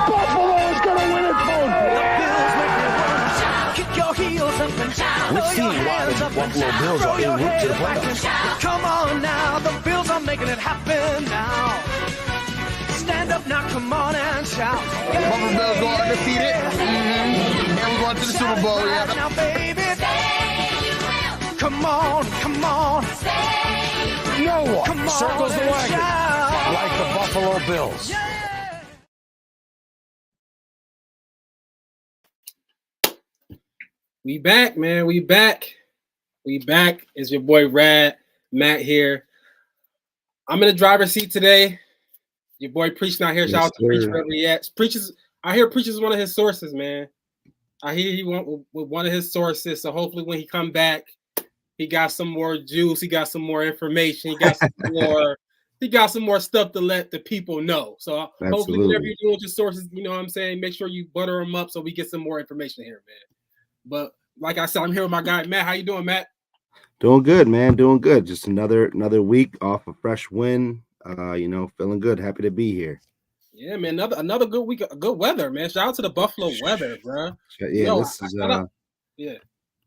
Buffalo is going to win it, folks. Kick your heels up and down. We've seen why the Buffalo Bills are en route to the playoffs. Come on now, the Bills are making it happen now. Stand up now, come on and shout. Buffalo Bills go undefeated. And we're going to the Super Bowl. Yeah. Now, baby, come on, come on. No one Come on circles the and wagon shout. like the Buffalo Bills. We back, man. We back. It's your boy Matt here. I'm in the driver's seat today. Your boy Preach not here. Shout out to Preach wherever he at. I hear Preach is one of his sources, man. I hear he went with one of his sources. So hopefully when he come back, he got some more juice. He got some more information. He got some more. He got some more stuff to let the people know. So hopefully whatever you're doing with your sources, you know what I'm saying, make sure you butter them up so we get some more information here, man. But like I said, I'm here with my guy Matt. How you doing, Matt? Doing good, man. Doing good. Just another week off a fresh win. Feeling good. Happy to be here. Yeah, man. Another good week. Good weather, man. Shout out to the Buffalo weather, bro. Yeah, this is yeah.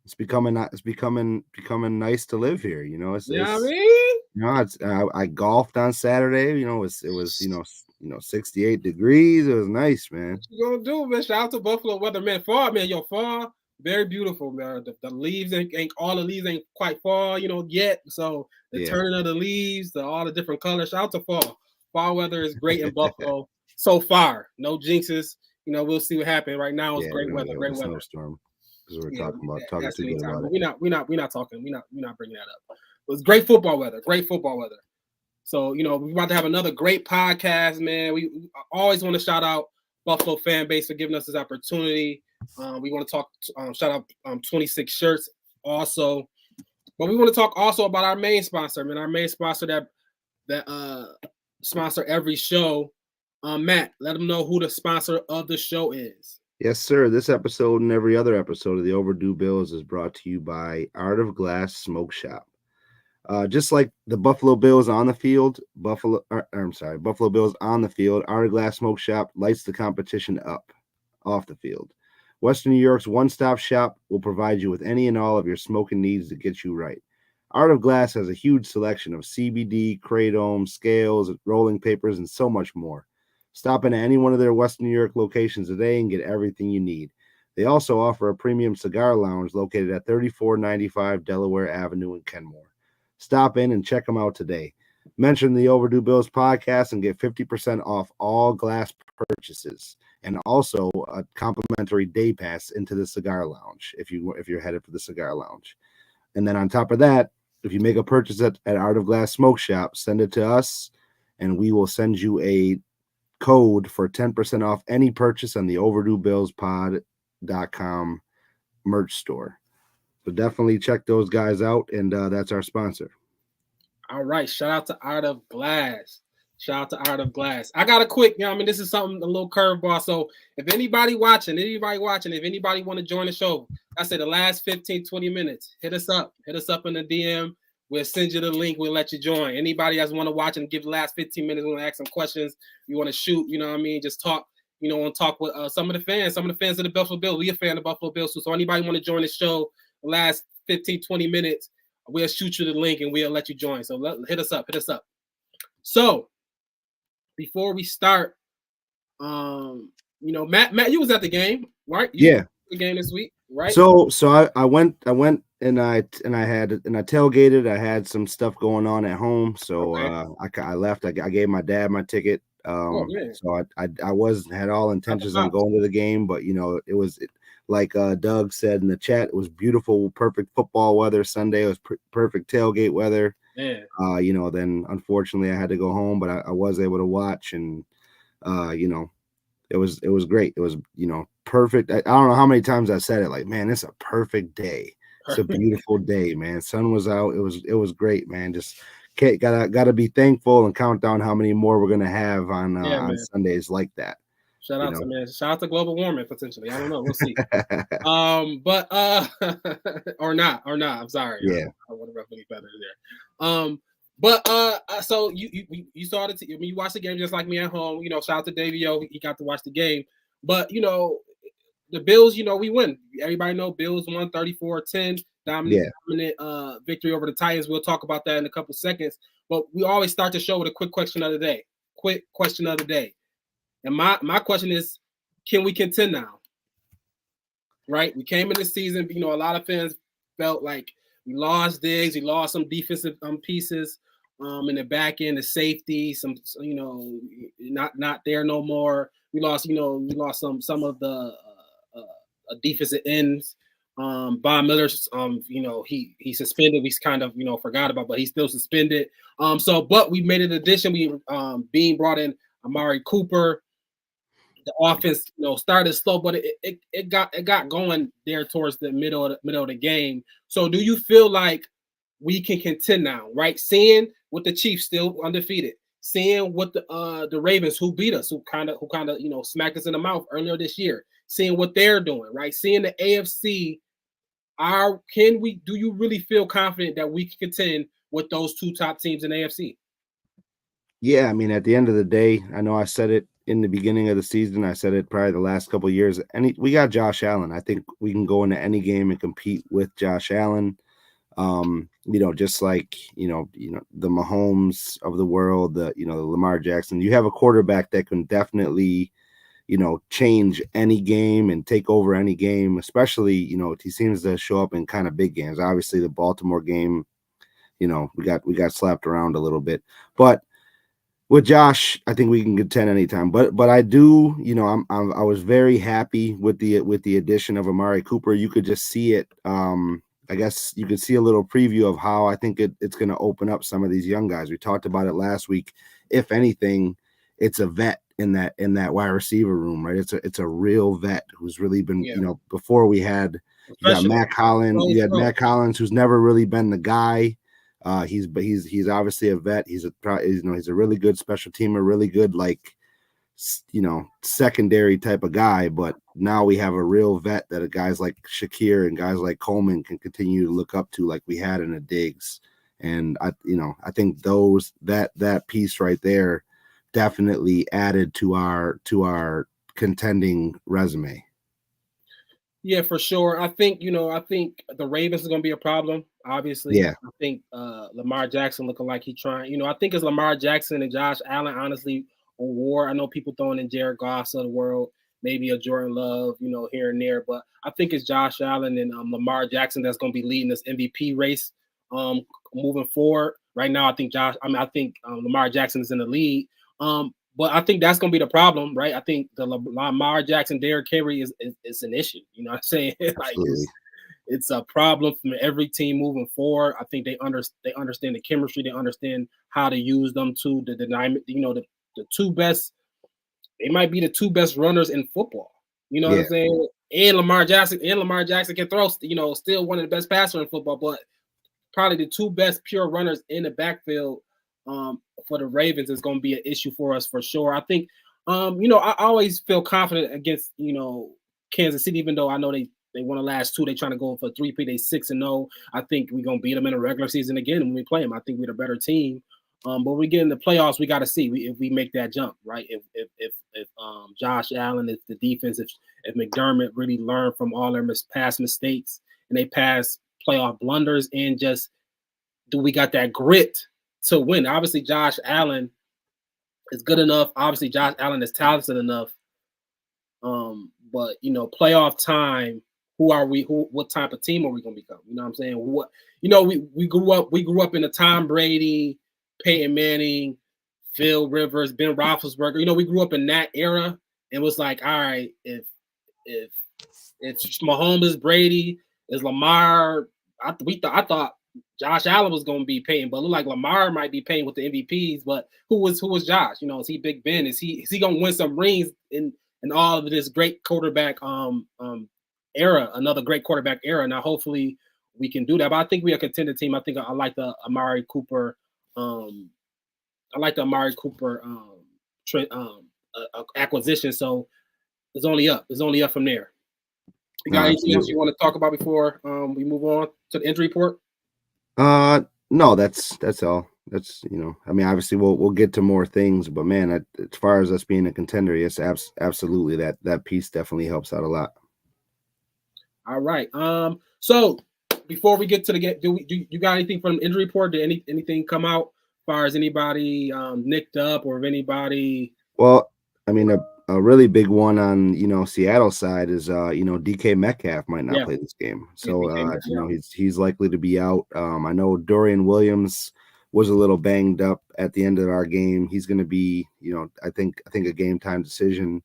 It's becoming nice to live here. You know, I golfed on Saturday. You know, it was 68 degrees. It was nice, man. What you gonna do, man? Shout out to Buffalo weather, man. Fall, very beautiful, man. The leaves ain't all the leaves ain't quite fall, yet. So the turning of the leaves, all the different colors. Shout out to fall. Fall weather is great in Buffalo so far. No jinxes. We'll see what happens. Right now, it's great weather. Great weather. Snowstorm. Because we're talking too good about it. We're not bringing that up. It was great football weather. So, we're about to have another great podcast, man. We always want to shout out Buffalo fan base for giving us this opportunity. We want to talk, shout out 26 shirts also. But we want to talk also about our main sponsor, man. Our main sponsor that sponsor every show. Matt, let them know who the sponsor of the show is. Yes, sir. This episode and every other episode of the Overdue Bills is brought to you by Art of Glass Smoke Shop. Just like the Buffalo Bills on the field, Buffalo Bills on the field, Art of Glass Smoke Shop lights the competition up off the field. Western New York's one-stop shop will provide you with any and all of your smoking needs to get you right. Art of Glass has a huge selection of CBD, kratom, scales, rolling papers, and so much more. Stop into any one of their Western New York locations today and get everything you need. They also offer a premium cigar lounge located at 3495 Delaware Avenue in Kenmore. Stop in and check them out today. Mention the Overdue Bills podcast and get 50% off all glass purchases, and also a complimentary day pass into the cigar lounge if you're headed for the cigar lounge. And then on top of that, if you make a purchase at Art of Glass Smoke Shop, send it to us, and we will send you a code for 10% off any purchase on the OverdueBillsPod.com merch store. So definitely check those guys out, and that's our sponsor. All right. Shout out to Art of Glass. I got a quick, this is something, a little curveball. So if anybody watching, if anybody want to join the show, I said the last 15, 20 minutes, hit us up in the DM. We'll send you the link. We'll let you join. Anybody that's want to watch and give the last 15 minutes, want to ask some questions, you want to shoot, just talk, want to talk with some of the fans of the Buffalo Bills. We a fan of Buffalo Bills too. So anybody want to join the show, the last 15, 20 minutes, we'll shoot you the link and we'll let you join. So hit us up. So before we start, Matt, you was at the game, right? Yeah. The game this week, right? So I went and I tailgated. I had some stuff going on at home, so okay. I left. I gave my dad my ticket. So I had all intentions on going to the game, but it was like Doug said in the chat, it was beautiful, perfect football weather Sunday. It was perfect tailgate weather. Yeah. Then unfortunately I had to go home, but I was able to watch, and it was great. It was perfect. I don't know how many times I said it, like, man, it's a perfect day. It's a beautiful day, man. Sun was out. It was great, man. Just gotta be thankful and count down how many more we're gonna have on Sundays like that. Shout out to global warming potentially. I don't know. We'll see. Or not. I'm sorry. Yeah. I want to really better there. But so you saw the you watched the game just like me at home. You know, shout out to Davey O. He got to watch the game. But you know, the Bills, you know, we win. Everybody know Bills won 34-10, dominant victory over the Titans. We'll talk about that in a couple seconds. But we always start the show with a quick question of the day. Quick question of the day. And my question is, can we contend now? Right? We came in the season, you know, a lot of fans felt like we lost Diggs, we lost some defensive pieces in the back end, the safety, some you know, not there no more. We lost some of the defensive ends. Von Miller's, you know, he suspended. We kind of, you know, forgot about, but he's still suspended. But we made an addition. We being brought in Amari Cooper. The offense, you know, started slow, but it got going there towards the middle of the game. So, do you feel like we can contend now? Right, seeing with the Chiefs still undefeated, seeing what the Ravens who beat us, who kind of you know smacked us in the mouth earlier this year, seeing what they're doing, right? Seeing the AFC, do you really feel confident that we can contend with those two top teams in the AFC? Yeah, I mean, at the end of the day, I know I said it in the beginning of the season. I said it probably the last couple of years. We got Josh Allen. I think we can go into any game and compete with Josh Allen. You know, just like you know the Mahomes of the world, the Lamar Jackson. You have a quarterback that can definitely, you know, change any game and take over any game. Especially, you know, he seems to show up in kind of big games. Obviously, the Baltimore game, you know, we got slapped around a little bit, but with Josh, I think we can contend anytime. But I do, you know, I was very happy with the addition of Amari Cooper. You could just see it. I guess you could see a little preview of how I think it's going to open up some of these young guys. We talked about it last week. If anything, it's a vet in that wide receiver room, right? It's a real vet who's really been, you know, before we had you got Matt Collins, who's never really been the guy. He's obviously a vet. He's a really good special teamer, really good, like, you know, secondary type of guy. But now we have a real vet that guys like Shakir and guys like Coleman can continue to look up to, like we had in the Diggs. And I think that piece right there definitely added to our contending resume. Yeah, for sure. I think the Ravens is going to be a problem. Obviously, Yeah. I think Lamar Jackson looking like he's trying. You know, I think it's Lamar Jackson and Josh Allen. Honestly, a war. I know people throwing in Jared Goff of the world, maybe a Jordan Love, you know, here and there. But I think it's Josh Allen and Lamar Jackson that's going to be leading this MVP race moving forward. Right now, I think Lamar Jackson is in the lead. But I think that's going to be the problem, right? I think the Lamar Jackson, Derrick Henry is an issue. You know what I'm saying? Like it's a problem from every team moving forward. I think they understand the chemistry. They understand how to use them to the dynamic. You know, the two best. They might be the two best runners in football. You know what I'm saying? And Lamar Jackson can throw. You know, still one of the best passers in football, but probably the two best pure runners in the backfield. For the Ravens is going to be an issue for us for sure. I think, you know, I always feel confident against, you know, Kansas City, even though I know they won the last two. They trying to go for 3-peat. They 6-0. I think we're going to beat them in the regular season again when we play them. I think we're the better team. But when we get in the playoffs, we got to see if we make that jump, right? If Josh Allen, if the defense, if McDermott really learned from all their past mistakes and they pass playoff blunders and just do we got that grit to win. Obviously, Josh Allen is good enough. Obviously, Josh Allen is talented enough. But you know, playoff time, who are we? What type of team are we gonna become? You know what I'm saying? What we grew up in the Tom Brady, Peyton Manning, Phil Rivers, Ben Roethlisberger. You know, we grew up in that era and was like, all right, if it's Mahomes, Brady, is Lamar. I thought Josh Allen was going to be paying, but it looked like Lamar might be paying with the MVPs. But who was Josh? You know, is he Big Ben? Is he going to win some rings in all of this great quarterback era? Another great quarterback era. Now, hopefully, we can do that. But I think we're a contender team. I think I like the Amari Cooper. Acquisition. So it's only up. It's only up from there. You got anything else you want to talk about before we move on to the injury report? No, that's all. That's I mean, obviously we'll get to more things, but man, as far as us being a contender, yes, absolutely that piece definitely helps out a lot. All right. So before we get to the game, do you got anything from the injury report? Did anything come out as far as anybody nicked up or if anybody? Well, I mean, a really big one on Seattle side is DK Metcalf might not Yeah, play this game, yeah, so yeah. he's likely to be out. I know Dorian Williams was a little banged up at the end of our game. He's going to be I think a game time decision.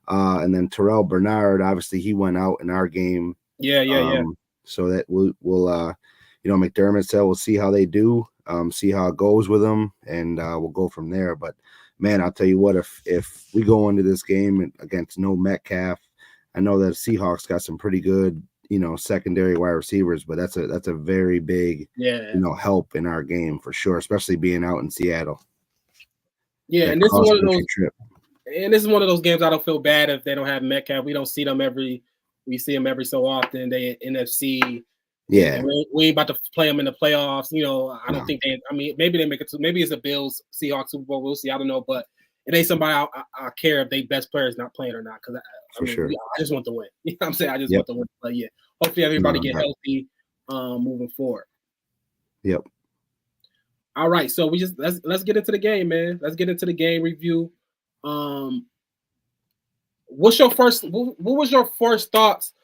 And then Terrell Bernard, obviously he went out in our game. Yeah. So that we'll McDermott said we'll see how they do, see how it goes with them, and we'll go from there. But man, I'll tell you what, if we go into this game against no Metcalf, I know that Seahawks got some pretty good secondary wide receivers, but that's a very big help in our game for sure, especially being out in Seattle. Yeah, that and this is one of those trip. And this is one of those games I don't feel bad if they don't have Metcalf. We don't see them we see them every so often. They NFC. Yeah. We ain't about to play them in the playoffs. I don't think maybe they make it to, maybe it's a Bills Seahawks Super Bowl. We'll see. I don't know, but it ain't somebody I care if they best player is not playing or not. Because I just want to win. You know what I'm saying? I just want to win. But yeah, hopefully everybody get healthy moving forward. Yep. All right, so let's get into the game, man. Let's get into the game review. What was your first thoughts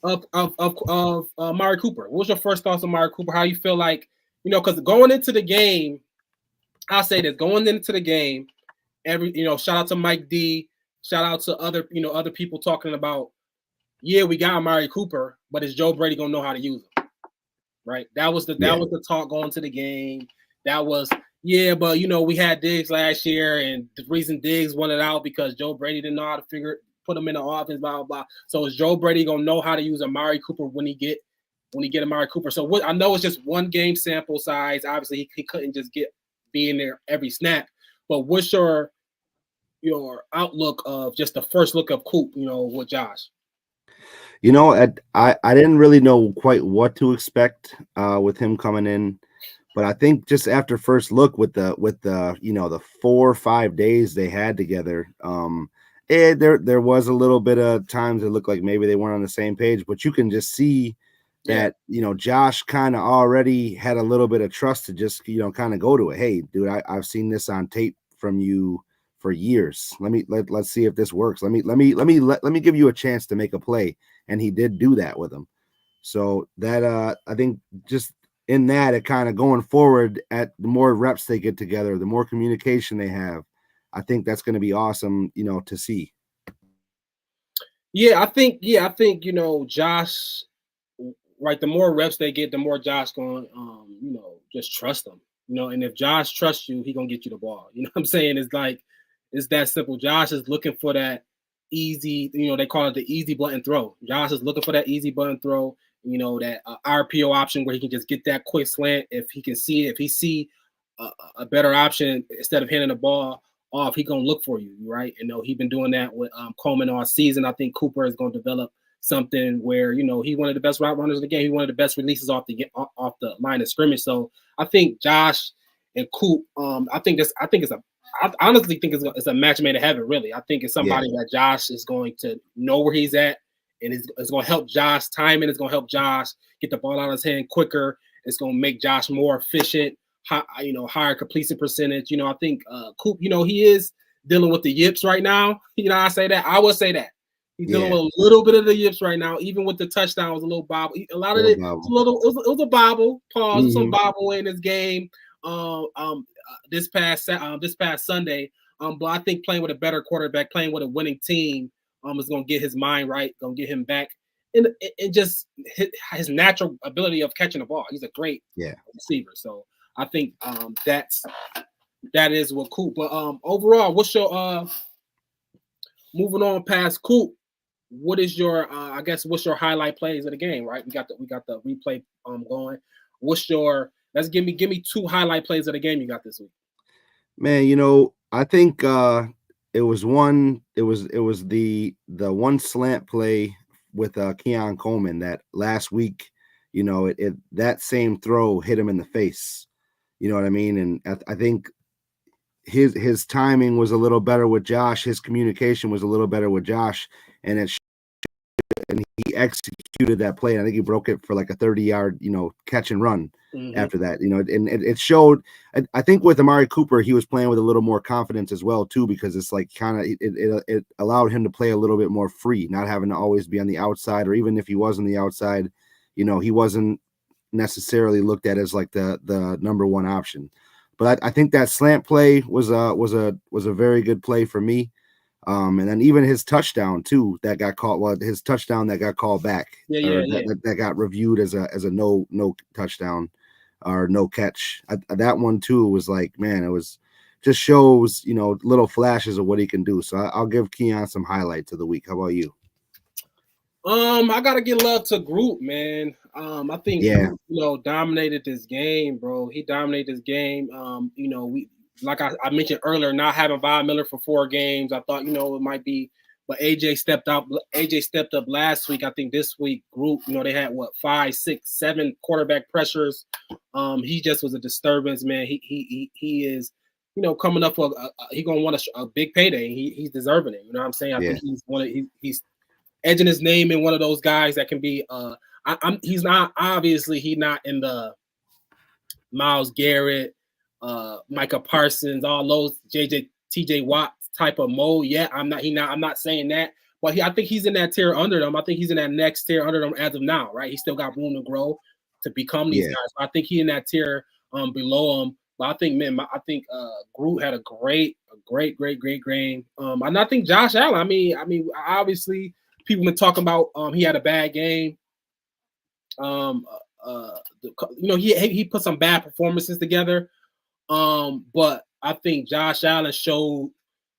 of Amari Cooper? What was your first thoughts on Amari Cooper? How you feel like, because going into the game, I'll say this, going into the game, shout out to Mike D, shout out to other people talking about, yeah, we got Amari Cooper, but is Joe Brady gonna know how to use him? Right? That was the talk going to the game. That was, yeah, but we had Diggs last year, and the reason Diggs wanted out because Joe Brady didn't know how to put him in the offense, blah, blah, blah. So is Joe Brady gonna know how to use Amari Cooper when he get Amari Cooper? So I know it's just one game sample size. Obviously, he couldn't just be in there every snap. But what's your outlook of just the first look of Coop, with Josh? I didn't really know quite what to expect with him coming in. But I think just after first look with the the 4 or 5 days they had together, there was a little bit of times it looked like maybe they weren't on the same page, but you can just see that Josh kind of already had a little bit of trust to just kind of go to it. Hey, dude, I've seen this on tape from you for years. Let's see if this works. Let me give you a chance to make a play, and he did do that with him. So that I think just in that, it kind of going forward, at the more reps they get together, the more communication they have, I think that's going to be awesome, to see. Yeah, I think Josh, right, the more reps they get, the more Josh going, just trust them, and if Josh trusts you, he going to get you the ball. You know what I'm saying? It's that simple. Josh is looking for that easy, they call it the easy button throw. Josh is looking for that easy button throw. That RPO option where he can just get that quick slant. If he see a better option instead of handing the ball off, he gonna look for you, right? He's been doing that with Coleman all season. I think Cooper is gonna develop something where he one of the best route runners in the game. He one of the best releases off the line of scrimmage. So I think Josh and Coop, I honestly think it's a match made in heaven. Really, I think it's somebody that Josh is going to know where he's at. And it's going to help Josh timing. It's going to help Josh get the ball out of his hand quicker. It's going to make Josh more efficient, higher completion percentage. I think Coop, he is dealing with the yips right now. I say that. I would say that. He's dealing with a little bit of the yips right now. Even with the touchdown, it was a little bobble. A lot of it, it was a bobble. Pause. Mm-hmm. Some bobble in this game. This past Sunday. But I think playing with a better quarterback, playing with a winning team, is going to get his mind right, going to get him back, and just his natural ability of catching the ball. He's a great receiver. So I think that is what Coop. But overall, what's your moving on past Coop? What is your what's your highlight plays of the game? Right, we got the replay going. What's your give me 2 highlight plays of the game you got this week? Man, I think it was the one slant play with Keon Coleman that last week, that same throw hit him in the face. You know what I mean? And I think his timing was a little better with Josh. His communication was a little better with Josh, and and he executed that play. I think he broke it for like a 30-yard, catch and run after that, and it showed. I think with Amari Cooper, he was playing with a little more confidence as well too, because it's like kind of it allowed him to play a little bit more free, not having to always be on the outside, or even if he was on the outside, he wasn't necessarily looked at as like the number one option. But I think that slant play was a very good play for me. And then even his touchdown too that got called. Well, his touchdown that got called back, that got reviewed as a no touchdown or no catch. That one too was like, man, it was just shows little flashes of what he can do. So I'll give Keon some highlights of the week. How about you? I gotta give love to Groot, man. I think Groot, dominated this game, bro. He dominated this game. We like I mentioned earlier, not having Von Miller for 4 games. I thought, it might be, but AJ stepped up. AJ stepped up last week. I think this week, Groot, they had 5, 6, 7 quarterback pressures. He just was a disturbance, man. He is, coming up for he gonna want a big payday. He's deserving it. You know what I'm saying? I think he's edging his name in one of those guys that can be. He's not in the Myles Garrett, Micah Parsons, all those TJ Watt type of mode. Yeah, I'm not saying that, but I think he's in that tier under them. I think he's in that next tier under them as of now, right? He still got room to grow to become these guys. So I think he in that tier below them. But I think, Groot had a great game. And I think Josh Allen. I mean, obviously people been talking about he had a bad game. He put some bad performances together. But I think Josh Allen showed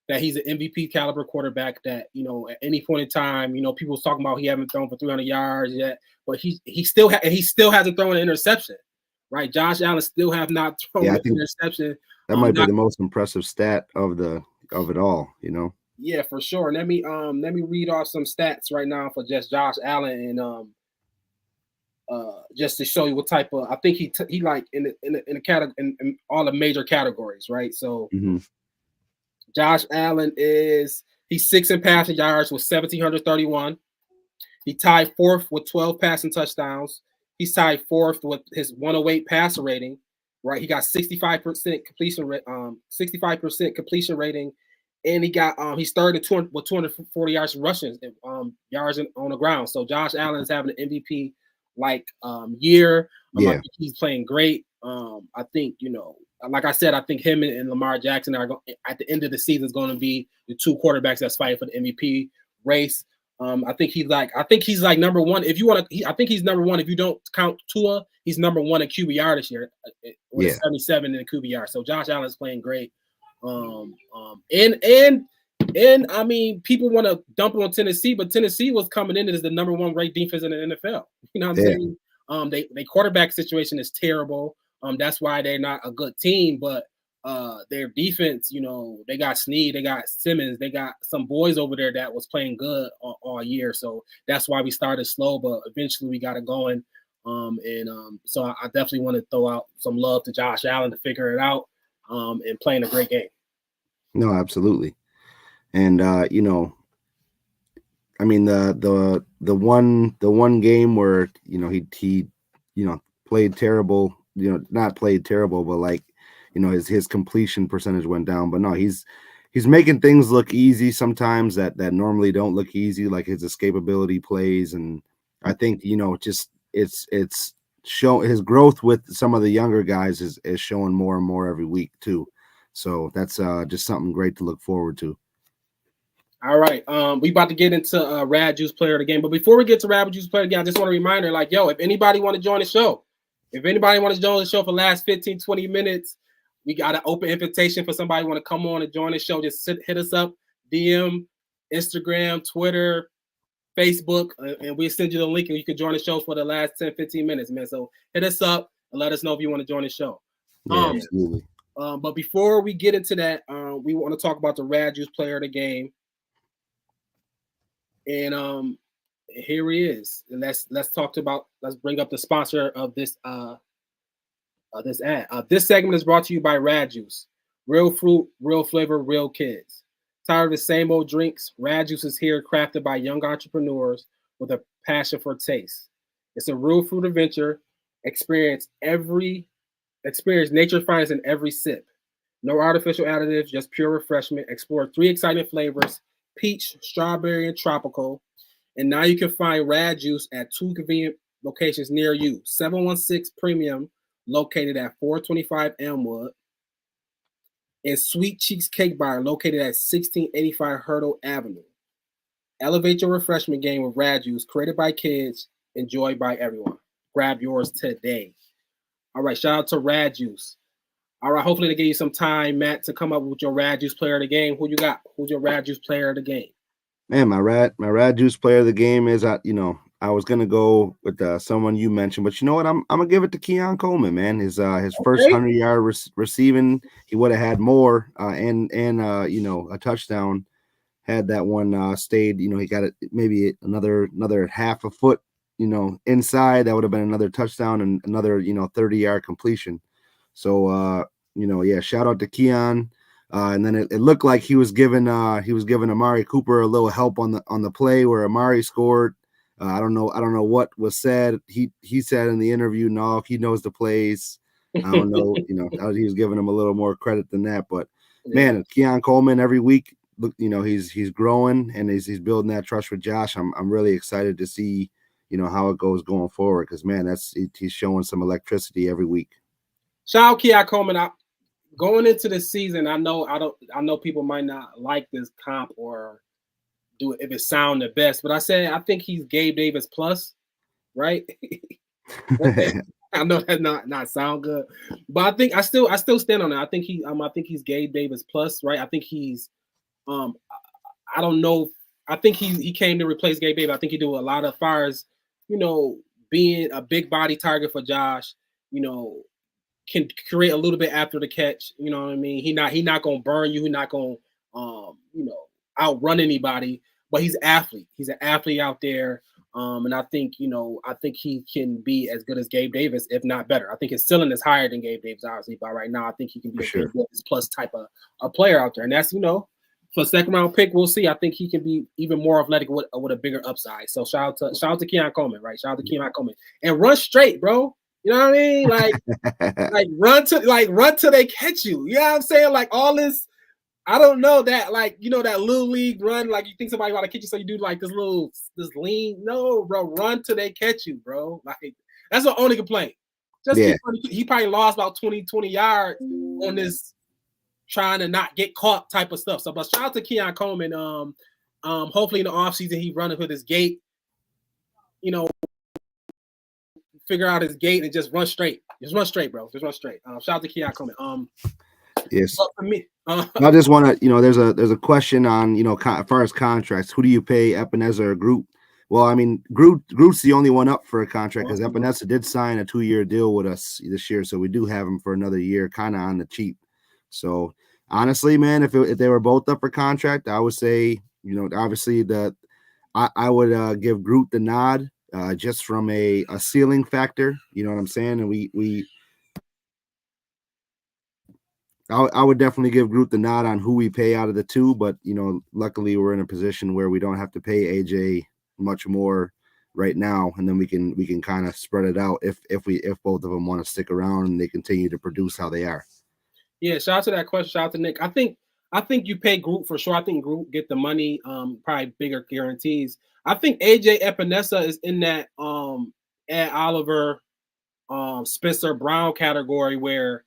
that he's an MVP caliber quarterback that, at any point in time, people was talking about he haven't thrown for 300 yards yet, but he still hasn't thrown an interception, right? Josh Allen still have not thrown an interception. That might be the most impressive stat of it all, Yeah, for sure. Let me read off some stats right now for just Josh Allen and just to show you what type of. I think he like in the category in all the major categories, right? So Josh Allen he's 6th in passing yards with 1,731. He tied 4th with 12 passing touchdowns. He's tied 4th with his 108 passer rating, right? He got 65% completion rate, 65% completion rating, and he's third at 240 yards rushing, yards on the ground. So Josh Allen is having an MVP year. I think he's playing great. I think, like I said, I think him and Lamar Jackson are at the end of the season is going to be the 2 quarterbacks that's fighting for the MVP race. I think he's like number 1. If you want to, I think he's number 1. If you don't count Tua, he's number 1 in QBR this year with 77 in QBR. So Josh Allen's playing great. And I mean, people want to dump on Tennessee, but Tennessee was coming in as the number 1 ranked defense in the NFL. You know what I'm saying? Their quarterback situation is terrible. That's why they're not a good team. But their defense, they got Snead, they got Simmons, they got some boys over there that was playing good all year. So that's why we started slow, but eventually we got it going. So I definitely want to throw out some love to Josh Allen to figure it out and playing a great game. No, absolutely. And I mean the one game where he played terrible, not played terrible, but his completion percentage went down. But no, he's making things look easy sometimes that normally don't look easy, like his escapability plays. And I think just it's show his growth with some of the younger guys is showing more and more every week too. So that's just something great to look forward to. All right. We about to get into Rad Juice Player of the Game. But before we get to Rad Juice Player of the Game, I just want to remind her, if anybody want to join the show, for the last 15, 20 minutes, we got an open invitation for somebody want to come on and join the show. Just hit us up, DM, Instagram, Twitter, Facebook, and we'll send you the link and you can join the show for the last 10, 15 minutes, man. So hit us up and let us know if you want to join the show. Yeah, absolutely. But before we get into that, we want to talk about the Rad Juice Player of the Game. And here he is. And let's bring up the sponsor of this this ad. This segment is brought to you by Rad Juice. Real fruit, real flavor, real kids. Tired of the same old drinks? Rad Juice is here, crafted by young entrepreneurs with a passion for taste. It's a real fruit adventure. Experience nature finds in every sip. No artificial additives, just pure refreshment. Explore 3 exciting flavors: peach, strawberry, and tropical. And now you can find Rad Juice at 2 convenient locations near you. 716 Premium, located at 425 Elmwood, and Sweet Cheeks Cake Bar, located at 1685 Hurdle Avenue. Elevate your refreshment game with Rad Juice, created by kids, enjoyed by everyone. Grab yours today. All right, shout out to Rad Juice. All right, hopefully they give you some time, Matt, to come up with your Rad Juice player of the game. Who you got? Who's your Rad Juice player of the game? Man, my Rad Juice player of the game is, I was gonna go with someone you mentioned, but you know what? I'm gonna give it to Keon Coleman, man. His first 100-yard receiving, he would have had more, and a touchdown. Had that one stayed, he got it maybe another half a foot, inside. That would have been another touchdown and another 30-yard completion. So shout out to Keon. And then it looked like he was giving Amari Cooper a little help on the play where Amari scored. I don't know what was said. He said in the interview, no, he knows the plays. I don't know, he was giving him a little more credit than that. But man, Keon Coleman every week, look, he's growing and he's building that trust with Josh. I'm really excited to see, how it goes going forward, because man, he's showing some electricity every week. Shout out Keon Coleman. Going into the season, I know people might not like this comp or do it if it sound the best, but I think he's Gabe Davis plus, right? I know that not sound good, but I still stand on it. I think he's Gabe Davis plus, right? I think he's I don't know. I think he came to replace Gabe Davis. I think he do a lot of fires, being a big body target for Josh, can create a little bit after the catch. You know what I mean? He not gonna burn you. He's not gonna outrun anybody. But he's an athlete. He's an athlete out there. And I think he can be as good as Gabe Davis, if not better. I think his ceiling is higher than Gabe Davis, obviously. But right now, I think he can be a Gabe Davis plus type of a player out there. And that's for a second round pick, we'll see. I think he can be even more athletic with a bigger upside. So shout out to Keon Coleman, right? Shout out to Keon Coleman and run straight, bro. You know what I mean? Like run till they catch you. You know what I'm saying? Like all this, I don't know that that little league run, like you think somebody about to catch you, so you do like this lean. No, bro, run till they catch you, bro. Like that's the only complaint. He probably lost about 20 yards on this trying to not get caught type of stuff. So, but shout out to Keon Coleman. Hopefully in the offseason he running with his gait. Figure out his gait and just run straight. Just run straight, bro. Just run straight. Shout out to Keon Coleman. Yes. For me, I just want to, there's a question on, as far as contracts, who do you pay, Epineza or Groot? Well, I mean, Groot's the only one up for a contract because Epineza did sign a 2-year deal with us this year, so we do have him for another year, kind of on the cheap. So honestly, man, if they were both up for contract, I would say, obviously I would give Groot the nod just from a ceiling factor. You know what I'm saying? And I would definitely give Groot the nod on who we pay out of the two, but luckily we're in a position where we don't have to pay AJ much more right now, and then we can kind of spread it out if both of them want to stick around and they continue to produce how they are. Yeah, shout out to that question. Shout out to Nick. I think you pay Groot for sure. I think Groot get the money, probably bigger guarantees. I think AJ Epineza is in that Ed Oliver, Spencer Brown category where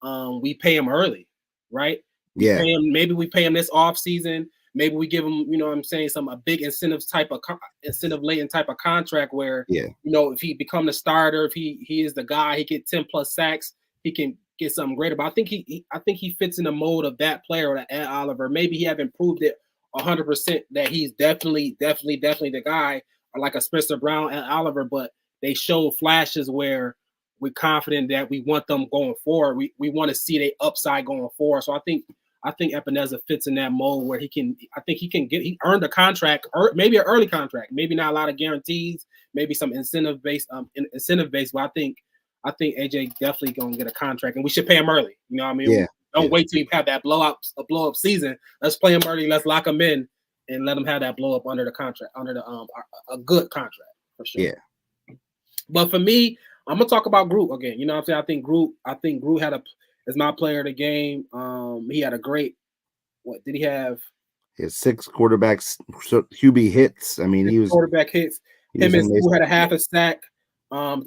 we pay him early, right? Maybe we pay him this off season. Maybe we give him, a big incentive laden type of contract where, if he become the starter, if he is the guy, he get 10 plus sacks, he can get something greater. But I think he fits in the mode of that player, that Ed Oliver. Maybe he haven't proved it 100% that he's definitely the guy, or like a Spencer Brown, Ed Oliver, but they show flashes where we're confident that we want them going forward. We want to see their upside going forward. So I think Epineza fits in that mold where he earned a contract, or maybe an early contract, maybe not a lot of guarantees, maybe some incentive based. But I I think AJ definitely gonna get a contract, and we should pay him early. You know what I mean? Yeah. Don't wait till you have that blow up season. Let's play him early. Let's lock him in and let him have that blow up under the contract, under the a good contract for sure. Yeah. But for me, I'm gonna talk about Groot again. You know what I'm saying? I think Groot is my player of the game. He had a great. What did he have? He has 6 quarterbacks QB hits. I mean, he was quarterback hits. Him and Stu had a half a sack.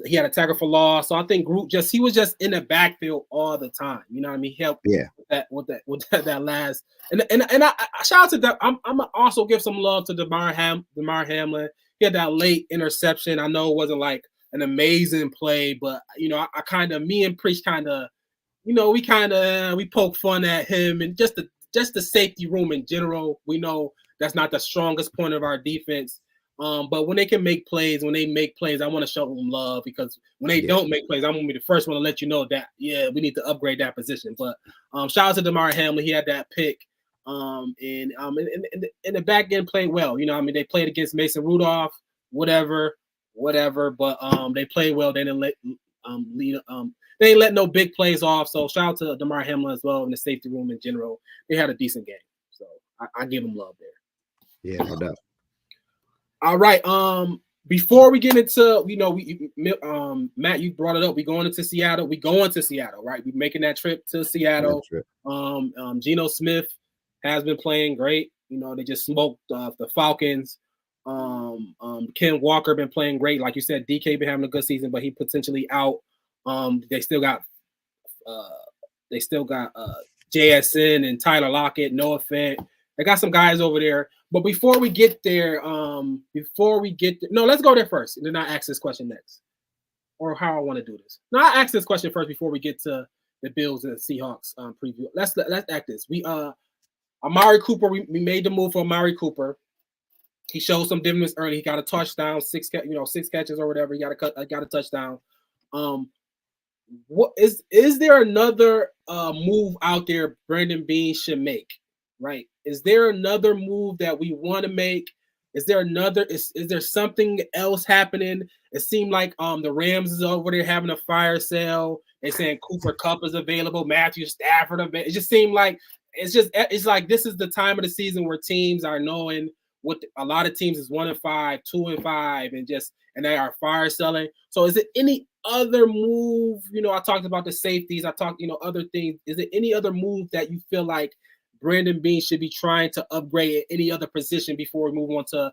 He had a tackle for loss. So I think Groot he was just in the backfield all the time. You know what I mean? He helped with that last and I shout out to that. I'm gonna also give some love to Damar Hamlin. He had that late interception. I know it wasn't like an amazing play, but you know, I kind of me and Preach kind of, you know, we poke fun at him and just the safety room in general. We know that's not the strongest point of our defense. But when they can make plays, I want to show them love, because when they don't make plays, I'm gonna be the first one to let you know that we need to upgrade that position. But shout out to Damar Hamlin, he had that pick. And the back end played well. You know, I mean, they played against Mason Rudolph, whatever. But they played well. They didn't let they didn't let no big plays off. So shout out to Damar Hamlin as well, in the safety room in general. They had a decent game, so I give them love there. Yeah, no doubt. All right. Before we get into, you know, Matt, you brought it up. We going to Seattle, right? We're making that trip to Seattle. Geno Smith has been playing great. You know, they just smoked the Falcons. Ken Walker been playing great. Like you said, DK been having a good season, but he potentially out. They still got JSN and Tyler Lockett, Noah Fant. They got some guys over there. But before we get there, let's go there first, and then I ask this question next, or how I want to do this. No, I ask this question first before we get to the Bills and Seahawks preview. Let's act this. Amari Cooper. We made the move for Amari Cooper. He showed some difference early. He got a touchdown, 6 catches or whatever. He got a touchdown. What is there another move out there Brandon Beane should make? Right? Is there another move that we want to make? Is there something else happening? It seemed like the Rams is over there having a fire sale. They saying Cooper Kupp is available, Matthew Stafford available. It just seemed like it's like this is the time of the season where teams are knowing what a lot of teams is 1-5, 2-5, and they are fire selling. So is it any other move? You know, I talked about the safeties. I talked, other things. Is it any other move that you feel like Brandon Beane should be trying to upgrade at any other position before we move on to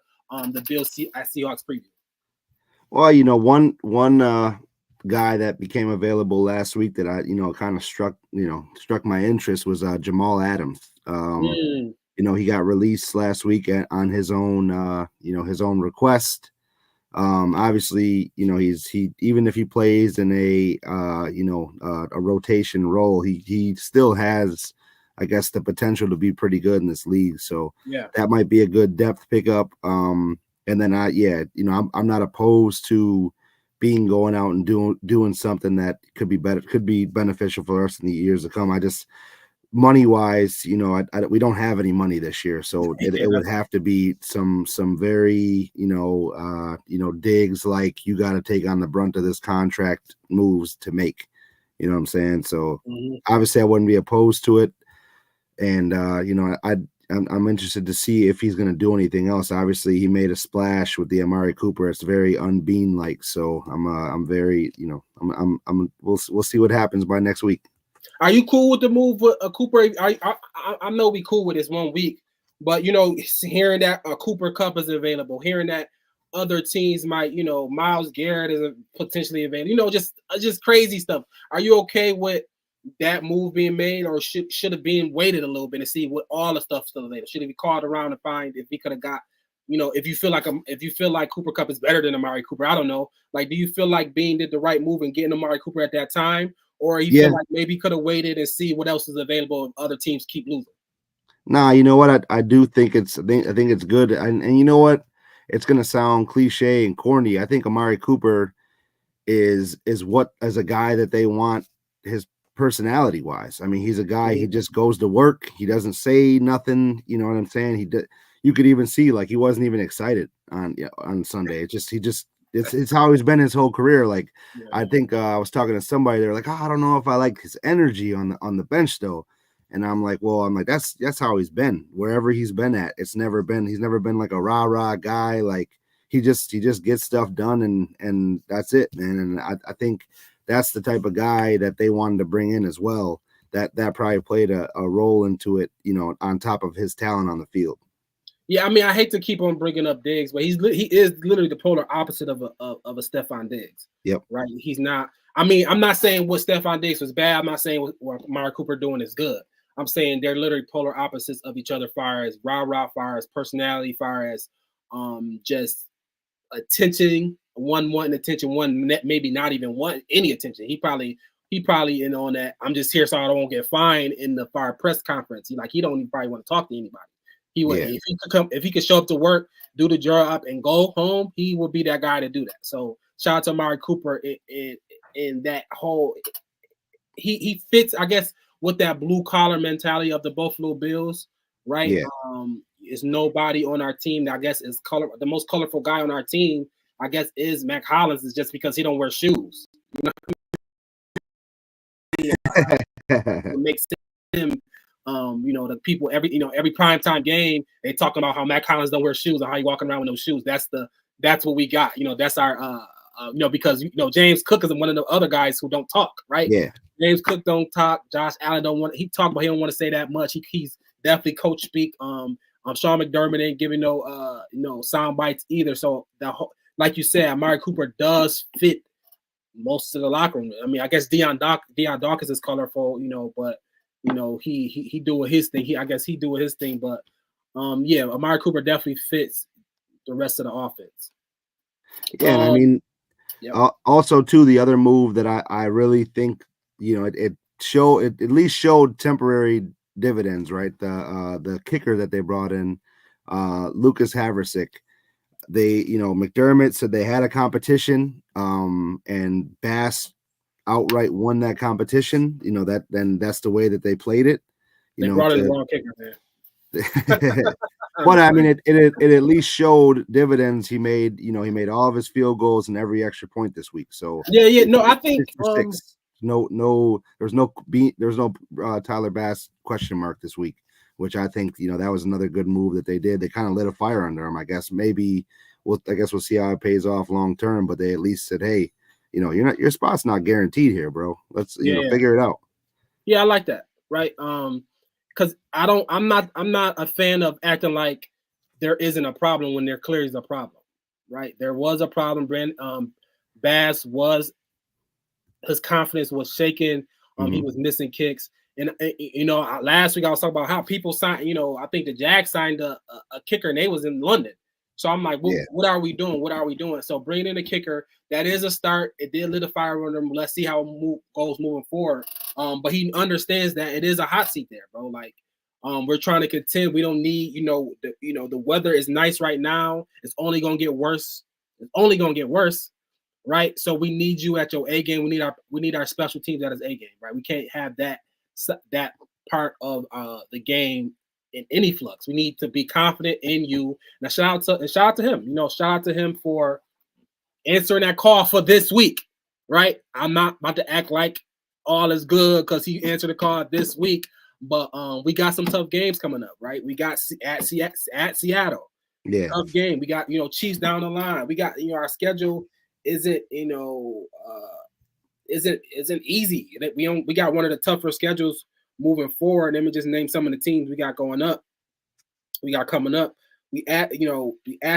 the Bills Seahawks preview? Well, one guy that became available last week that I, kind of struck my interest was Jamal Adams. He got released last week on his own, his own request. Obviously, he even if he plays in a rotation role, he still has, I guess, the potential to be pretty good in this league. So that might be a good depth pickup. And then I'm not opposed to Beane going out and doing something that could be beneficial for us in the years to come. I just, money wise, we don't have any money this year, so it would have to be some very digs like you got to take on the brunt of this contract moves to make. You know what I'm saying? So obviously I wouldn't be opposed to it. And I'm interested to see if he's going to do anything else. Obviously, he made a splash with the Amari Cooper. It's very un-Beane like. So I'm very, we'll see what happens by next week. Are you cool with the move with Cooper? I know we cool with this 1 week, but hearing that Cooper Kupp is available, hearing that other teams might, Myles Garrett is potentially available, just crazy stuff. Are you okay with that move being made, or should have been waited a little bit and see what all the stuff still available? Should have been called around to find if he could have got, if you feel like Cooper Kupp is better than Amari Cooper? I don't know. Like, do you feel like Beane did the right move in getting Amari Cooper at that time, or you feel like maybe could have waited and see what else is available if other teams keep losing? Nah, you know what? I do think I think it's good, and you know what? It's gonna sound cliche and corny. I think Amari Cooper is what, as a guy that they want, his personality wise. I mean, he's a guy, he just goes to work. He doesn't say nothing. You know what I'm saying? You could even see like he wasn't even excited on Sunday. It's just, he just it's how he's been his whole career. Like Yeah. I think I was talking to somebody. They're like, oh, I don't know if I like his energy on the bench though. And I'm like, that's how he's been wherever he's been at. He's never been like a rah guy. Like he just gets stuff done and that's it, man. And I think that's the type of guy that they wanted to bring in as well. That probably played a role into it, on top of his talent on the field. Yeah, I mean, I hate to keep on bringing up Diggs, but he is literally the polar opposite of a Stephon Diggs. Yep. Right. He's not. I mean, I'm not saying what Stephon Diggs was bad. I'm not saying what Amari Cooper doing is good. I'm saying they're literally polar opposites of each other, far as far as personality, far as just attention. One wanting attention, one maybe not even want any attention. He probably in on that. I'm just here so I don't get fined in the fire press conference. He don't even probably want to talk to anybody. He would if he could show up to work, do the job, and go home. He would be that guy to do that. So shout out to Amari Cooper in that whole. He fits, I guess, with that blue collar mentality of the Buffalo Bills, right? Yeah. Is nobody on our team that I guess is the most colorful guy on our team. I guess is Mac Hollins, is just because he don't wear shoes. It makes him. The people every primetime game they talking about how Mac Hollins don't wear shoes and how he walking around with no shoes. That's what we got. That's our because James Cook is one of the other guys who don't talk, right? Yeah. James Cook don't talk. Josh Allen don't want. He talk, but he don't want to say that much. He's definitely coach speak. Sean McDermott ain't giving no sound bites either. So like you said, Amari Cooper does fit most of the locker room. I mean, I guess Deion Dawkins is colorful, but he doing his thing. He doing his thing, but Amari Cooper definitely fits the rest of the offense. Yeah, and I mean, also too, the other move that I really think it at least showed temporary dividends, right? The kicker that they brought in, Lucas Haversick. They McDermott said they had a competition, and Bass outright won that competition. That's the way that they played it. They brought in the wrong kicker there. But I mean, it at least showed dividends. He made all of his field goals and every extra point this week. So no, I think there's no Tyler Bass question mark this week, which I think that was another good move that they did. They kind of lit a fire under him. I guess we'll see how it pays off long term. But they at least said, hey, your spot's not guaranteed here, bro. Let's figure it out. Yeah, I like that. Right. Because I'm not a fan of acting like there isn't a problem when there clearly is a problem. Right. There was a problem. Bass his confidence was shaken. He was missing kicks. And last week I was talking about how people signed, I think the Jags signed a kicker and they was in London. So I'm like, what are we doing? What are we doing? So bringing in a kicker, that is a start. It did lit a fire under him. Let's see how it goes moving forward. But he understands that it is a hot seat there, bro. Like, we're trying to contend. We don't need, the weather is nice right now. It's only gonna get worse. It's only gonna get worse, right? So we need you at your A game. We need our special teams at his A game, right? We can't have that part of the game in any flux. We need to be confident in you. Now, shout out to him. Shout out to him for answering that call for this week, right? I'm not about to act like all is good because he answered the call this week, but we got some tough games coming up, right? We got at Seattle, tough game. We got Chiefs down the line. We got our schedule isn't easy. We got one of the tougher schedules moving forward. Let me just name some of the teams we got going up. We got coming up. We at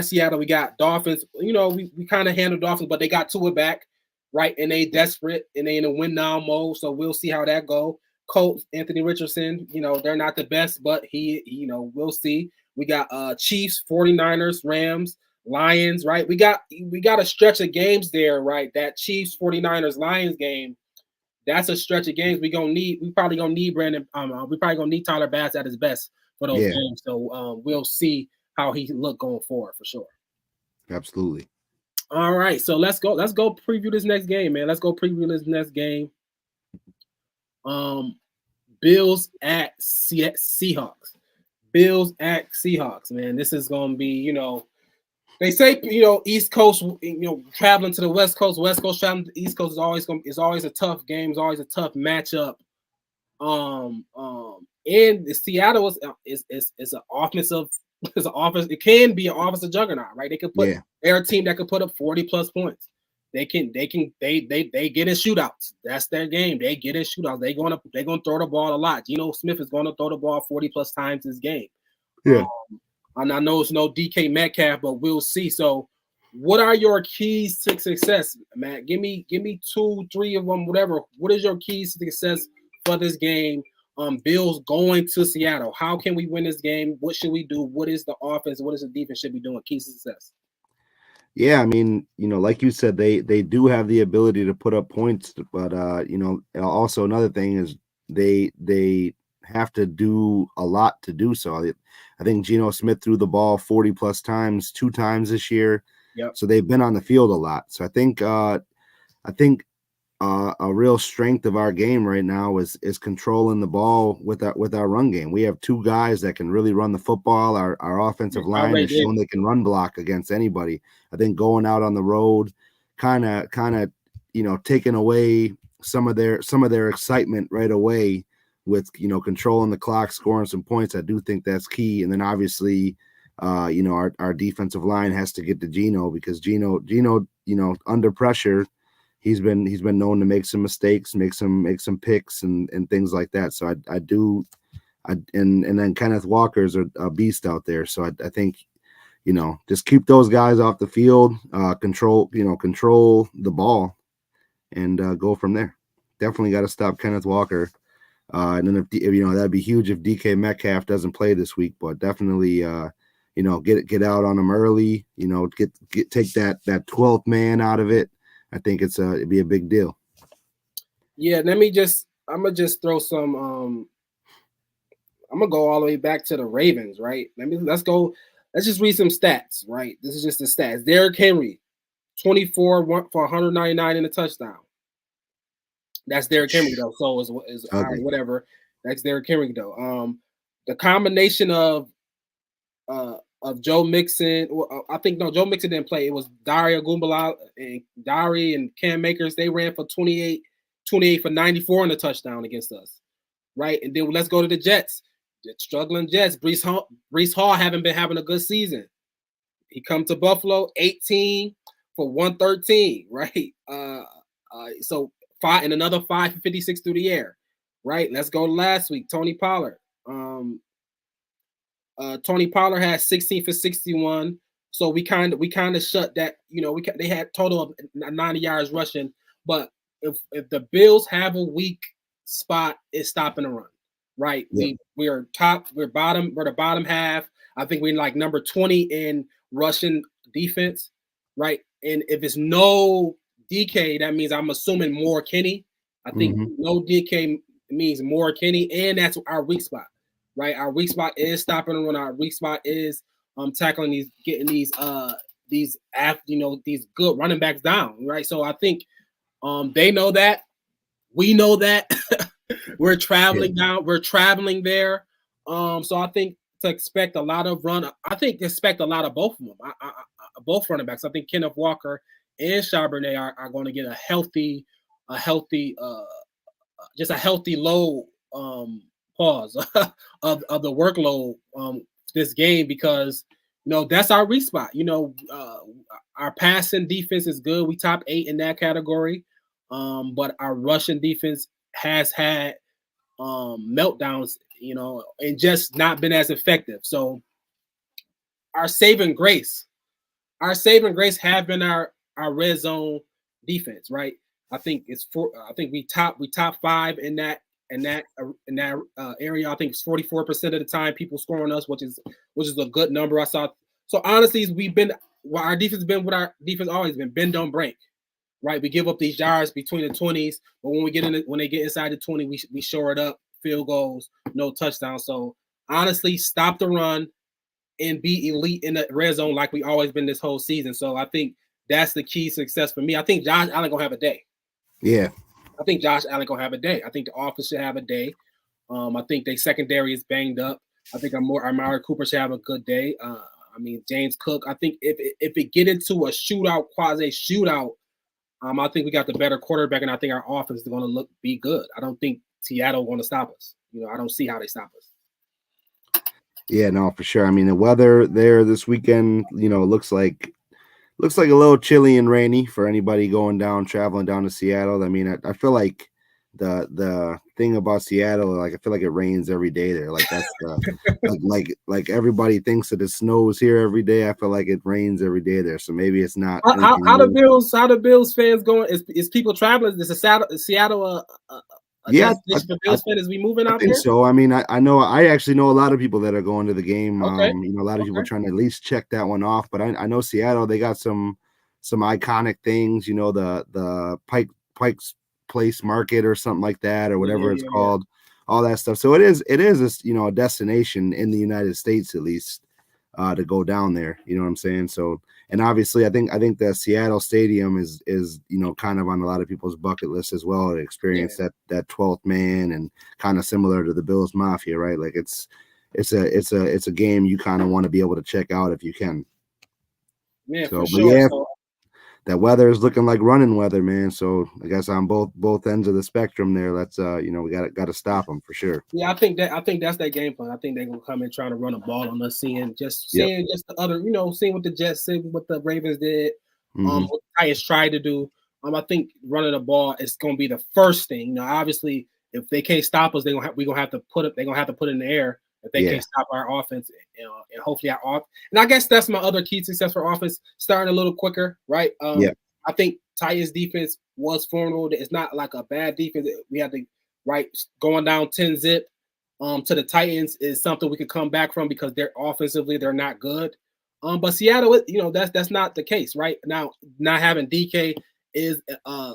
Seattle. We got Dolphins. We kind of handle Dolphins, but they got Tua back, right? And they desperate and they in a win now mode. So we'll see how that go. Colts, Anthony Richardson. They're not the best, but we'll see. We got Chiefs, 49ers, Rams, Lions, right? We got a stretch of games there, right? That Chiefs, 49ers, Lions game. That's a stretch of games we probably gonna need Brandon. We probably gonna need Tyler Bass at his best for those games. So we'll see how he look going forward for sure. Absolutely. All right, so let's go preview this next game, man. Let's go preview this next game. Bills at Seahawks. Bills at Seahawks, man. This is gonna be, They say East Coast, traveling to the West Coast traveling to the East Coast is always a tough game, is always a tough matchup. And Seattle is an offensive. It's an offense. It can be an offensive juggernaut, right? They could put. They're a team that could put up 40+ points. They get in shootouts. That's their game. They get in shootouts. They're gonna throw the ball a lot. Geno Smith is gonna throw the ball 40+ times this game. Yeah. And I know it's no DK Metcalf, but we'll see. So, what are your keys to success, Matt? Give me 2, 3 of them, whatever. What is your keys to success for this game? Bills going to Seattle. How can we win this game? What should we do? What is the offense? What is the defense should be doing? Keys to success. Yeah, I mean, like you said, they do have the ability to put up points, but also another thing is they have to do a lot to do so. I think Geno Smith threw the ball 40+ times, 2 times this year. Yep. So they've been on the field a lot. So I think a real strength of our game right now is controlling the ball with our run game. We have 2 guys that can really run the football. Our offensive line has shown they can run block against anybody. I think going out on the road, kind of taking away some of their excitement right away with controlling the clock, scoring some points. I do think that's key. And then obviously, our defensive line has to get to Geno, because Geno, under pressure, he's been known to make some mistakes, make some picks and things like that. So and then Kenneth Walker's a beast out there. So I think, just keep those guys off the field, control the ball, and go from there. Definitely got to stop Kenneth Walker. And then if that'd be huge if DK Metcalf doesn't play this week, but definitely get out on him early, take that 12th man out of it. I think it'd be a big deal. Yeah, I'm gonna just throw some I'm gonna go all the way back to the Ravens, right? Let's just read some stats, right? This is just the stats. Derrick Henry, 24 for 199 in a touchdown. That's Derrick Henry though. So is okay. Whatever. That's Derrick Henry though. The combination of Joe Mixon. I think Joe Mixon didn't play. It was Dari and Cam Akers. They ran for 28 for 94 in a touchdown against us, right? And then let's go to the Jets. The struggling Jets. Breece Hall haven't been having a good season. He come to Buffalo, 18 for 113, right? So 5 and another 5 for 56 through the air, right? Let's go to last week. Tony Pollard. Tony Pollard had 16 for 61. So we kind of shut that. They had total of 90 yards rushing. But if the Bills have a weak spot, it's stopping the run, right? Yeah. We're the bottom half. I think we're like number 20 in rushing defense, right? And if it's no DK, that means I'm assuming more Kenny. I think no DK means more Kenny, and that's our weak spot, right? Our weak spot is stopping the run. Our weak spot is tackling getting these good running backs down, right? So I think they know that. We know that. We're traveling down. We're traveling there. So I think to expect a lot of run. I think expect a lot of both of them. Both running backs. I think Kenneth Walker and Charbonnet are going to get a healthy low pause of the workload this game, because that's our weak spot. Our passing defense is good. We top 8 in that category, but our rushing defense has had meltdowns, and just not been as effective. So our saving grace have been our red zone defense, right? I think we top 5 in that area. I think it's 44% of the time people score on us, which is a good number. I saw. So honestly, our defense has been what our defense always been: bend don't break, right? We give up these yards between the 20s, but when they get inside the 20, we shore it up, field goals, no touchdowns. So honestly, stop the run and be elite in the red zone like we always been this whole season. So I think that's the key success for me. I think Josh Allen gonna have a day. Yeah. I think Josh Allen gonna have a day. I think the offense should have a day. I think their secondary is banged up. I think Amari Cooper should have a good day. I mean, James Cook. I think if it get into a shootout, quasi shootout, I think we got the better quarterback, and I think our offense is going to be good. I don't think Seattle going to stop us. I don't see how they stop us. Yeah, no, for sure. I mean, the weather there this weekend, looks like a little chilly and rainy for anybody traveling down to Seattle. I mean, I feel like the thing about Seattle, like I feel like it rains every day there. Like that's like everybody thinks that it snows here every day. I feel like it rains every day there. So maybe it's not. How the Bills fans going? Is people traveling? Is Seattle yeah, destination for Bills fans? Is we moving out I think there? so. I mean, I actually know a lot of people that are going to the game. Okay. A lot of people trying to at least check that one off. But I know Seattle, they got some iconic things. The Pike's Place Market or something like that, or whatever it's called. All that stuff. So it is a destination in the United States at least to go down there. You know what I'm saying? So, and obviously I think the Seattle Stadium is kind of on a lot of people's bucket list as well to experience that 12th man, and kind of similar to the Bills Mafia, right? Like it's a game you kind of want to be able to check out if you can. Yeah, so, for sure. Yeah, that weather is looking like running weather, man. So I guess on both ends of the spectrum there, let's we got to stop them for sure. Yeah, I think that's their game plan. I think they're gonna come in trying to run a ball on us, seeing just the other, seeing what the Jets did, what the Ravens did, what the Titans tried to do. I think running the ball is gonna be the first thing. Obviously, if they can't stop us, we're gonna have to put it in the air. If they can't stop our offense, and hopefully our off. And I guess that's my other key to success for offense, starting a little quicker, right? I think Titans defense was formidable. It's not like a bad defense. We have to going down 10-zip to the Titans is something we could come back from because they're offensively they're not good. But Seattle, that's not the case, right? Now, not having DK is a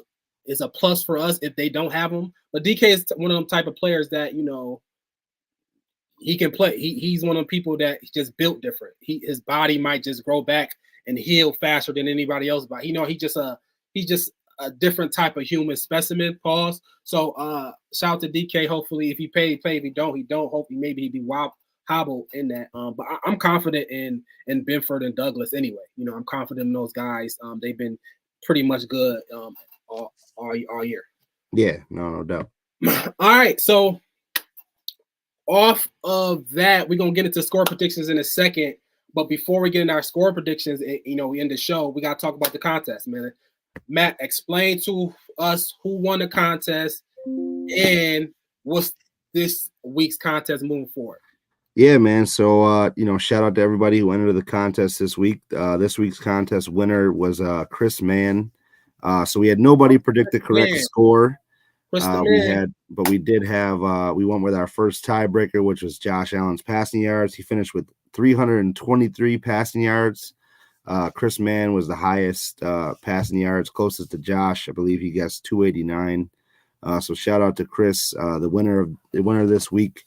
plus for us if they don't have him. But DK is one of them type of players that he can play. He's one of the people that just built different. His body might just grow back and heal faster than anybody else. But he's just a different type of human specimen. Pause. So shout out to DK. Hopefully, if he play. If he don't, he don't. Hopefully, maybe he be hobbled in that. But I'm confident in Benford and Douglas anyway. I'm confident in those guys. They've been pretty much good all year. Yeah, no doubt. All right, so. Off of that, we're gonna get into score predictions in a second. But before we get into our score predictions, we end the show. We gotta talk about the contest, man. Matt, explain to us who won the contest and what's this week's contest moving forward. Yeah, man. So shout out to everybody who entered the contest this week. This week's contest winner was Chris Mann. So we had nobody predict the correct score. We went with our first tiebreaker, which was Josh Allen's passing yards. He finished with 323 passing yards. Chris Mann was the highest passing yards, closest to Josh. I believe he guessed 289. So shout out to Chris, the winner this week.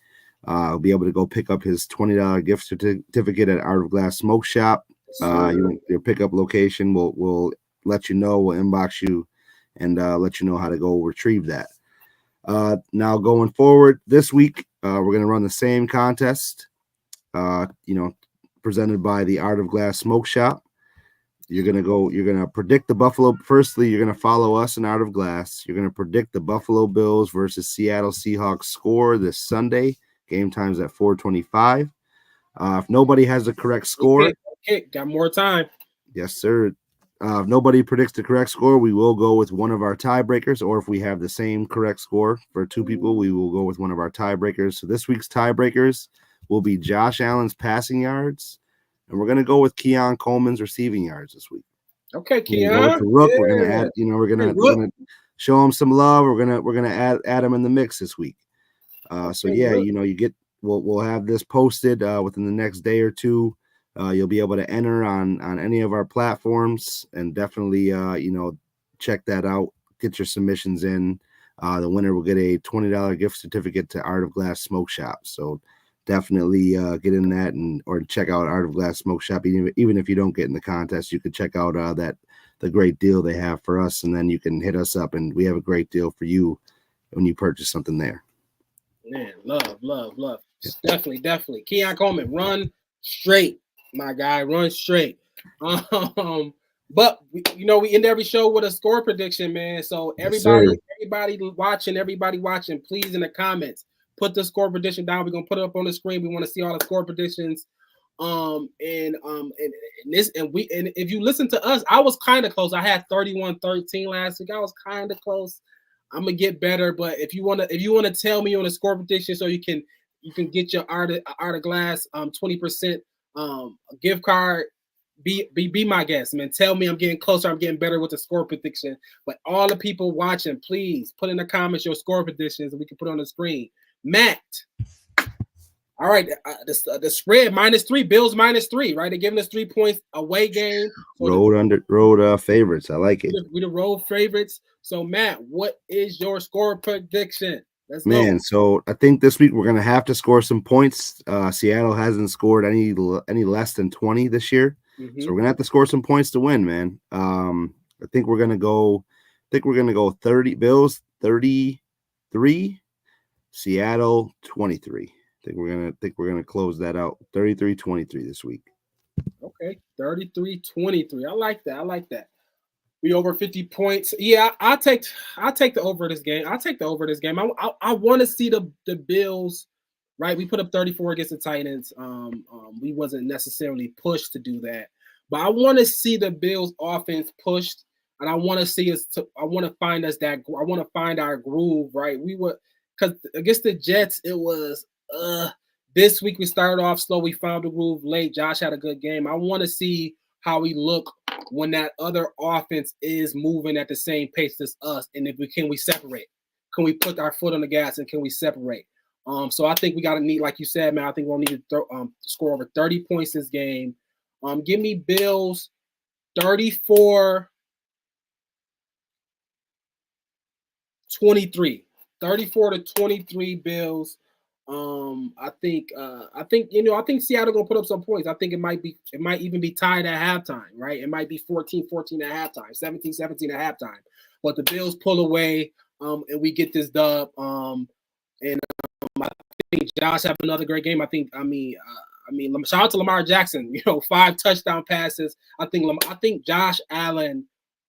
Will be able to go pick up his $20 gift certificate at Art of Glass Smoke Shop. Your pickup location will let you know. We'll inbox you and let you know how to go retrieve that. Now going forward this week, we're going to run the same contest, presented by the Art of Glass Smoke Shop. You're going to predict the Buffalo. Firstly, you're going to follow us in Art of Glass. You're going to predict the Buffalo Bills versus Seattle Seahawks score this Sunday. Game time's at 4:25. If nobody has the correct score, got more time. Yes, sir. If nobody predicts the correct score, we will go with one of our tiebreakers, or if we have the same correct score for two people, we will go with one of our tiebreakers. So this week's tiebreakers will be Josh Allen's passing yards, and we're going to go with Keon Coleman's receiving yards this week. Okay, Keon. We're going to add, we're going to show him some love. We're going to add him in the mix this week. We'll have this posted within the next day or two. You'll be able to enter on any of our platforms, and definitely, check that out. Get your submissions in. The winner will get a $20 gift certificate to Art of Glass Smoke Shop. So definitely get in that or check out Art of Glass Smoke Shop. Even if you don't get in the contest, you could check out the great deal they have for us, and then you can hit us up, and we have a great deal for you when you purchase something there. Man, love. Yeah. Definitely. Keon Coleman, run straight. My guy, run straight. But we end every show with a score prediction, man. So everybody watching, please in the comments put the score prediction down. We're gonna put it up on the screen. We want to see all the score predictions. And if you listen to us, I was kind of close. I had 31-13 last week. I was kind of close. I'm gonna get better, but if you wanna tell me on a score prediction, so you can get your Art of Glass 20% gift card. Be my guest, man. Tell me I'm getting closer. I'm getting better with the score prediction. But all the people watching, please put in the comments your score predictions, and we can put it on the screen. Matt. All right, the spread -3, Bills -3, right? They're giving us 3 points away game. So road favorites. I like it. We the road favorites. So Matt, what is your score prediction? Let's go. So I think this week we're gonna have to score some points. Seattle hasn't scored any less than 20 this year, so we're gonna have to score some points to win, man. I think we're gonna go 30 Bills 33, Seattle 23. I think we're gonna close that out 33-23 this week. Okay, 33-23. I like that. We over 50 points. Yeah, I'll take the over this game. I want to see the Bills, right? We put up 34 against the Titans. We wasn't necessarily pushed to do that, but I want to see the Bills offense pushed, and I want to see us. I want to find our groove, right? Because against the Jets, it was. This week we started off slow. We found the groove late. Josh had a good game. I want to see how we look when that other offense is moving at the same pace as us, and can we separate? Can we put our foot on the gas and can we separate? So I think we got to need, like you said, man. I think we'll need to score over 30 points this game. Give me Bills 34-23. 34-23 Bills. I think Seattle gonna put up some points. I think it might even be tied at halftime, right? It might be 14-14 at halftime, 17-17 at halftime. But the Bills pull away, and we get this dub. I think Josh have another great game. Shout out to Lamar Jackson. 5 touchdown passes. I think Josh Allen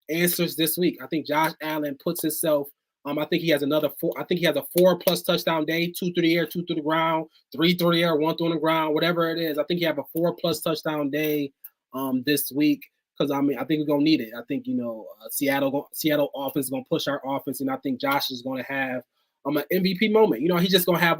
answers this week. I think Josh Allen puts himself. I think he has another 4. I think he has a 4+ touchdown day, 2 through the air, 2 through the ground, 3 through the air, 1 through the ground, whatever it is. I think he have a 4+ touchdown day this week, because I think we're gonna need it. I think Seattle offense is gonna push our offense, and I think Josh is gonna have an MVP moment. He's just gonna have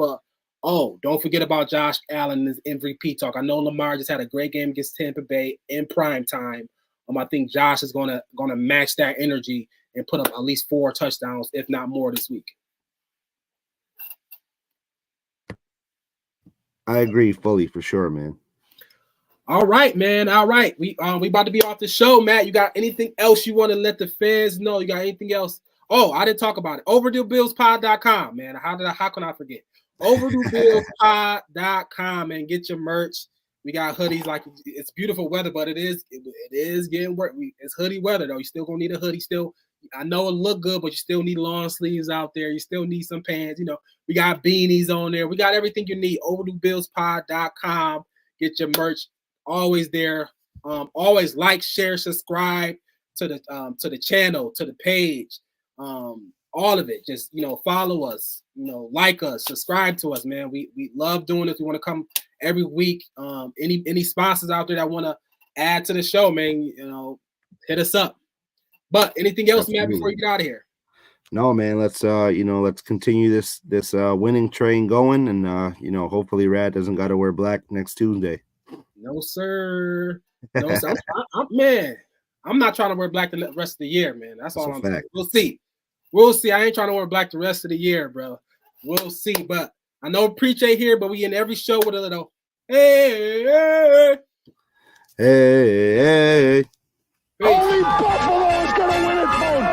don't forget about Josh Allen and his MVP talk. I know Lamar just had a great game against Tampa Bay in prime time. I think Josh is gonna match that energy and put up at least 4 touchdowns, if not more, this week. I agree fully, for sure, man. All right, man. All right. We about to be off the show, Matt. You got anything else you want to let the fans know? You got anything else? Oh, I didn't talk about it. OverdueBillsPod.com, man. How can I forget? OverdueBillsPod.com, and get your merch. We got hoodies. Like, it's beautiful weather, but it is getting work. It's hoodie weather though. You still gonna need a hoodie. Still, I know it look good, but you still need long sleeves out there. You still need some pants. We got beanies on there. We got everything you need. OverdueBillsPod.com. Get your merch. Always there. Always like, share, subscribe to the channel, to the page. All of it. Just follow us. Like us, subscribe to us, man. We love doing this. We want to come every week. Any sponsors out there that want to add to the show, man, hit us up. But anything else, Matt, before you get out of here? No, man. Let's continue this winning train going, and hopefully Rad doesn't got to wear black next Tuesday. No, sir. No, sir. Man, I'm not trying to wear black the rest of the year, man. That's all I'm saying. We'll see. I ain't trying to wear black the rest of the year, bro. We'll see. But I know Preach ain't here, but we in every show with a little hey. Only Buffalo is going to win it, folks.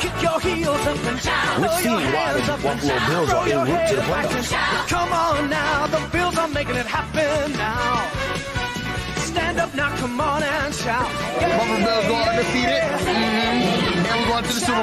Kick your heels up and down. Let's see why the Buffalo Bills are en route to the playoffs. Come on now, the Bills are making it happen now. Stand up now, come on and shout. Buffalo Bills go undefeated. And we're going to the Super Bowl.